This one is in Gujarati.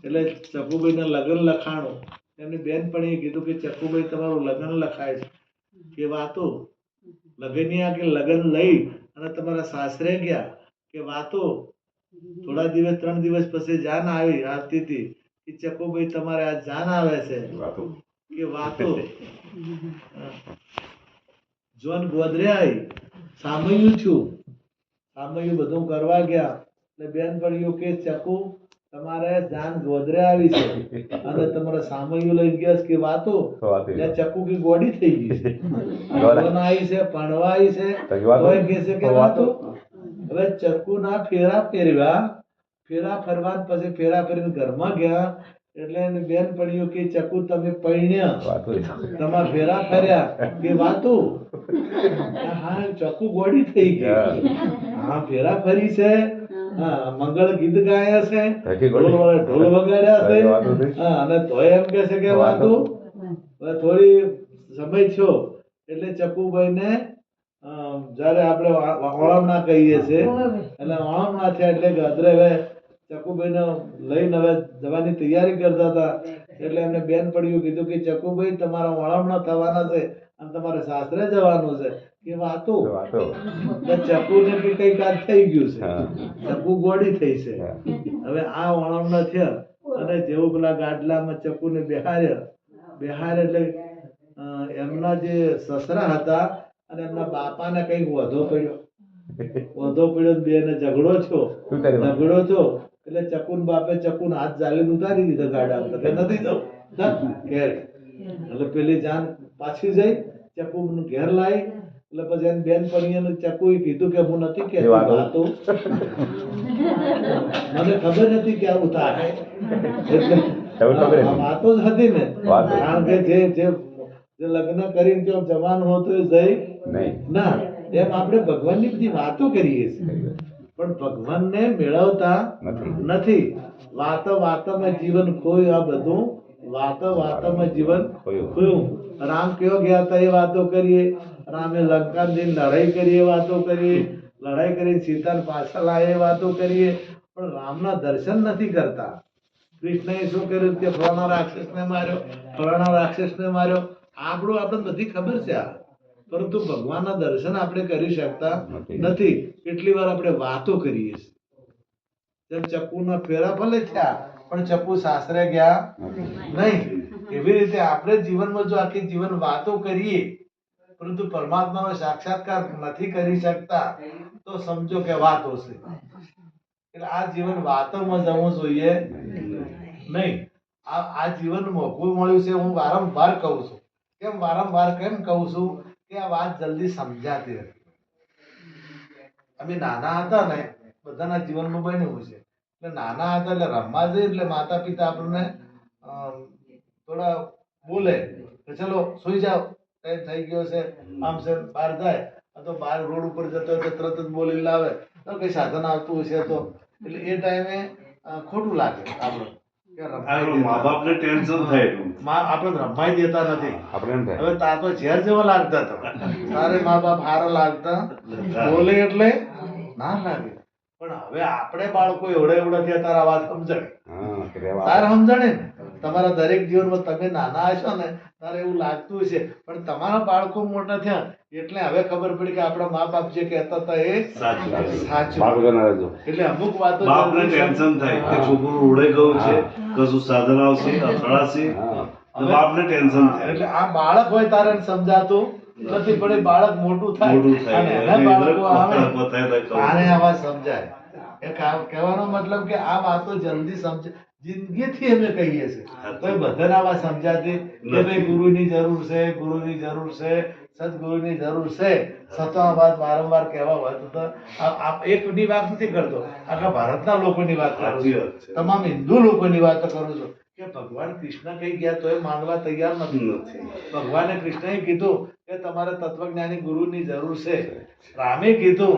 એટલે ચકુભાઈને લગ્ન લખાણું. એમની બેનપણીએ કીધું કે ચકુભાઈ તમારું લગ્ન લખાય છે. કે વાતો લગનિયા કે લગ્ન લઈ અને તમારા સાસરે ગયા કે વાતો. થોડા દિવસ 3 દિવસ પછી જાન આવતી હતી કે ચકુભાઈ તમારે આ જાન આવે છે કે વાતો. જોન ગોદરે સામયું છું, સામયું બધું કરવા ગયા એટલે બેનપણીઓ કે ચકુ તમારે જાન ગોદરે આવી છે અને તમારે સામયું લઈ ગયા કે વાતો. એટલે ચકુ की ગોડી થઈ ગઈ છે, જોન આવી છે, ભણવા આવી છે, તોય કહે છે કે વાતો. હવે ચકુ ના ફેરા ફેરવ્યા, ફેરા ફરવા પછી ફેરા ફરીને ઘરમાં ગયા એટલે એની બેનપણીઓ કે ચકુ તમે પૈણ્યા, તમારા ફેરા ફર્યા કે વાતો. હા ચકુ ગોડી થઈ ગઈ. હા ફેરા ફરી છે, હા મંગળ ગીત ગાયા છે, ઢોલ વગાડ્યા છે, હા અને તોય એમ કે છે કે વાતો. થોડી સમય થયો એટલે ચકુભાઈ ને જયારે આપણે ઓળમણા કહીએ છીએ એટલે ઓળમણા થયા એટલે ગધરે હવે ચકુભાઈ ને લઈને હવે જવાની તૈયારી કરતા હતા એટલે એમને બેનપણીઓ કીધું કે ચકુભાઈ તમારા ઓળમણા થવાના છે અને તમારે સાસરે જવાનું છે કે વાતો. ચકુ ને કે કઈ કાજ થઈ ગયું છે, ચકુ ગોડી થઈ છે. હવે આ ઓળમણા થયા અને જેવું પેલા ગાડલામાં ચકુ ને બેહાર એટલે એમના જે સસરા હતા અને એમના બાપાને કઈક વધો પડ્યો બે ને ઝઘડો છો એટલે ચકુન બાપે ચકુન હાથ જાલીને ઉતારી દીધો ગાડામાં કે નથી જવું ઘેર. એટલે પેલી જાન પાછી જઈ ચકુ ઘેર લાવી એટલે પછી એની બેનપણીએ ચકુએ કીધું કે હું નથી કહેતી વાતો, મને ખબર નથી કે આવું થાય. એટલે વાતો જ હતી ને, કારણ કે જે લગ્ન કરીને જો જવાનું હોતું એ જઈ ના. એમ આપણે ભગવાનની બધી વાતો કરીએ છીએ પણ ભગવાનને મેળવતા નથી. વાતોમાં જીવન ખોયું. આ બધું વાતોમાં જીવન ખોયું. રામ કયો ગયા હતા એ વાતો કરીએ, રામે લંકાની લડાઈ કરી એ વાતો કરીએ, લડાઈ કરી સીતાને પાછળ લાવે એ વાતો કરીએ પણ રામના દર્શન નથી કરતા. કૃષ્ણએ શું કર્યું કે ફલાણા રાક્ષસને માર્યો, ફલાણા રાક્ષસને માર્યો. આપણને બધી ખબર છે આ, પરંતુ ભગવાનના દર્શન આપણે કરી શકતા નથી. કેટલી વાર આપણે વાતો કરીએ છીએ. જેમ ચકુના ફેરા ભલે થયા પણ ચકુ સાસરે ગયા નહીં. એવી રીતે આપણે જીવનમાં જો આખી જીવન વાતો કરીએ પરંતુ પરમાત્માનો સાક્ષાત્કાર નથી કરી શકતા તો સમજો કે વાતો છે. એટલે આ જીવન વાતોમાં જવું જોઈએ નહીં. આ જીવન મોઘું મળ્યું છે. હું વારંવાર કહું છું. વારંવાર કેમ કહું છું કે આ વાત જલ્દી સમજાતી હતી. અમે નાના હતા ને બધાના જીવનમાં બન્યું છે. એટલે નાના હતા એટલે રમવા જઈએ એટલે માતા પિતા આપણને થોડા બોલે કે ચલો સુઈ જાઓ, ટાઈમ થઈ ગયો છે, આમ છે. બહાર જાય તો બહાર રોડ ઉપર જતો હોય તો તરત જ બોલી લાવે તો કઈ સાધન આવતું હશે તો. એટલે એ ટાઈમે ખોટું લાગે આપણે. મા-બાપને ટેન્શન થાય, આપણે રમાઈ દેતા નથી. હવે તાર તો ઝેર જેવો લાગતા હતા. તારે મા-બાપ હારા લાગતા બોલે એટલે ના લાગે. પણ હવે આપણે બાળકો એવડા થયા તારા વાત સમજણે, તારે સમજણે ને. તમારા દરેક જીવનમાં તમે નાના હશો ને તારે એવું લાગતું હશે પણ તમારા બાળકો મોટા થયા એટલે હવે ખબર પડી કે આપણા મા-બાપ જે કહેતા હતા એ સાચું. એટલે અમુક વાતો ટેન્શન થાય કે છોકરું ઉડે ગયું છે, કશું સાધન આવશે, અથડાશે, બાપને ટેન્શન થાય. એટલે આ બાળક હોય તારે સમજાતું નથી પણ એ બાળક મોટું થાય અને એના બાળકો આવે તારે આ વાત સમજાય. એ કહેવાનો મતલબ કે આ વાતો જલ્દી સમજે. જિંદગીથી અમે કહીએ છીએ તો બધાને આ વાત સમજાતી કે ભાઈ ગુરુની જરૂર છે, ગુરુની જરૂર છે, સદગુરુની જરૂર છે. છતાં આ વાત વારંવાર કહેવા હોય તો એકની વાત નથી કરતો, આખા ભારતના લોકોની વાત કરું છું, તમામ હિન્દુ લોકોની વાત કરું છું કે ભગવાન કૃષ્ણ કઈ ગયા તો એ માનવા તૈયાર નથી. ભગવાને કૃષ્ણએ કીધું કે તમારે તત્વજ્ઞાની ગુરુની જરૂર છે. રામે કીધું